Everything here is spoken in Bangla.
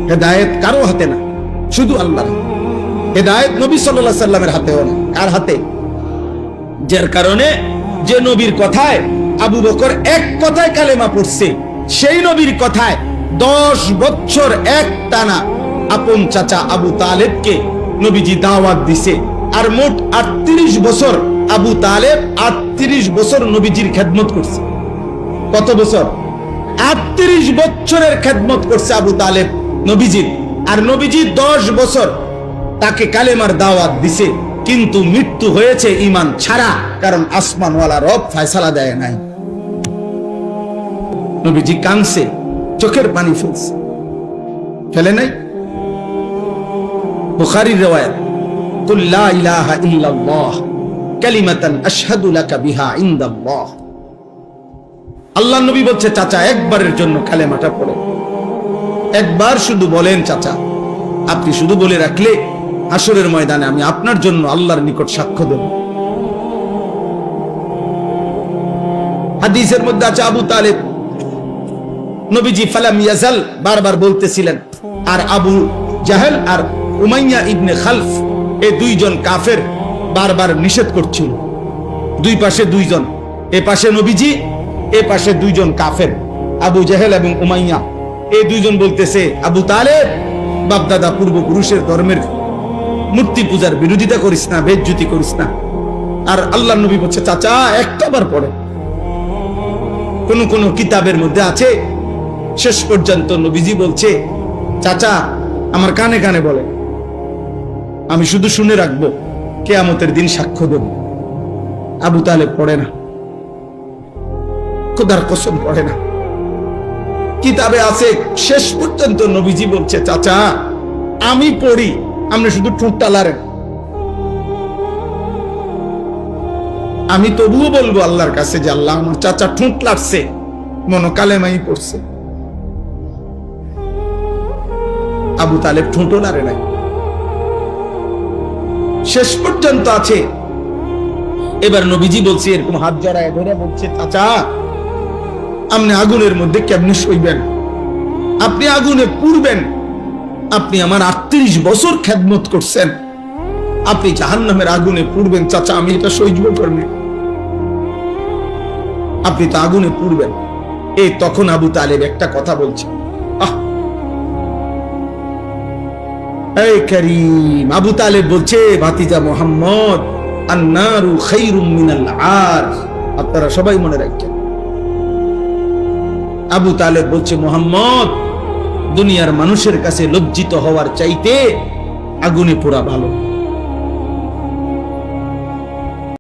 হেদায়েত কারো হাতে না, শুধু আল্লাহর। হেদায়েত নবী সাল্লাল্লাহু আলাইহি সাল্লামের হাতেও না, কার হাতে? যার কারণে যে নবীর কথায় আবু বকর এক কথায় কালেমা পড়ছে, সেই নবীর কথায় 10 বছর এক টানা আপন চাচা আবু তালেবকে নবীজি দাওয়াত দিছে। আর মোট 38 বছর আবু তালেব 38 বছর নবীজির খেদমত করছে। কত বছর? 38 বছরের খেদমত করছে আবু তালেব নবীজির। আর নবীজি 10 বছর তাকে কালেমার দাওয়াত দিছে, কিন্তু মৃত্যু হয়েছে ঈমান ছাড়া, কারণ আসমানওয়ালা রব ফয়সালা দেয় নাই। নবীজি কাঁদছে, চোখের পানি ফেলছে, ফেলে নাই? বুখারীর riwayat, কুল লা ইলাহা ইল্লাল্লাহ কালিমাতান আশহাদু লাকা বিহা ইনদাল্লাহ। আল্লাহর নবী বলছে, চাচা একবারের জন্য কালেমাটা পড়েন, একবার শুধু বলেন চাচা, আপনি শুধু বলে রাখলে হাসরের ময়দানে আমি আপনার জন্য আল্লাহর নিকট সাক্ষ্য দেব। হাদিসের মধ্যে আছে আবু তালেব নবীজি ফালাম ইয়াজাল বারবার বলতেছিলেন, আর আবু জাহেল আর উমাইয়া ইবনে খালফ এই দুইজন কাফের বারবার নিষেধ করছিল। দুই পাশে দুইজন, এ পাশে নবীজি, এ পাশে দুইজন কাফের, আবু জাহেল এবং উমাইয়া। এই দুইজন বলতেছে, আবু তালেব বাপদাদা পূর্বপুরুষের ধর্মের মূর্তি পূজার বিরোধিতা করিস না, বেজ্জতি করিস না। আর আল্লাহর নবী বলছে, চাচা একটাবার পড়ে। কোন কোন কিতাবের মধ্যে আছে, শেষ পর্যন্ত নবীজি বলছে, চাচা আমার কানে কানে বলে, আমি শুধু শুনে রাখবো, কিয়ামতের দিন সাক্ষ্য দেব। আবু তালেব পড়ে না, খোদার কসম পড়ে না। কিতাবে আছে, শেষ পর্যন্ত নবীজি বলছে, চাচা আমি পড়ি, আপনি শুধু ঠোঁটটা লাড়েন, আমি তবুও বলবো আল্লাহর কাছে যে আল্লাহ আমার চাচা ঠোঁট লাড়ছে, মনো কালেমাই পড়ছে। আবু তালেব ঠোঁটও লাড়ে নাই। শেষ পর্যন্ত আছে। এবার নবীজি বলছে, এরকম হাত জড়ায় ধরে বলছে, চাচা আপনি আগুনের মধ্যে কেমনে সইবেন? আপনি আগুনে পুড়বেন, আপনি আমার 38 বছর খেদমত করছেন, আপনি জাহান্নামের আগুনে পুড়বেন, চাচা আমি এটা সহ্য করবো, আপনি তো আগুনে পুড়বেন। এই তখন আবু তালেব একটা কথা বলছে, এই করিম, আবু তালেব বলছে, ভাতিজা মুহাম্মদ, আন্নারু খায়রুম মিনাল আর। আপনারা সবাই মনে রাখবেন, আবু তালেব বলছে, মুহাম্মদ দুনিয়ার মানুষের কাছে লজ্জিত হওয়ার চাইতে আগুনে পোড়া ভালো।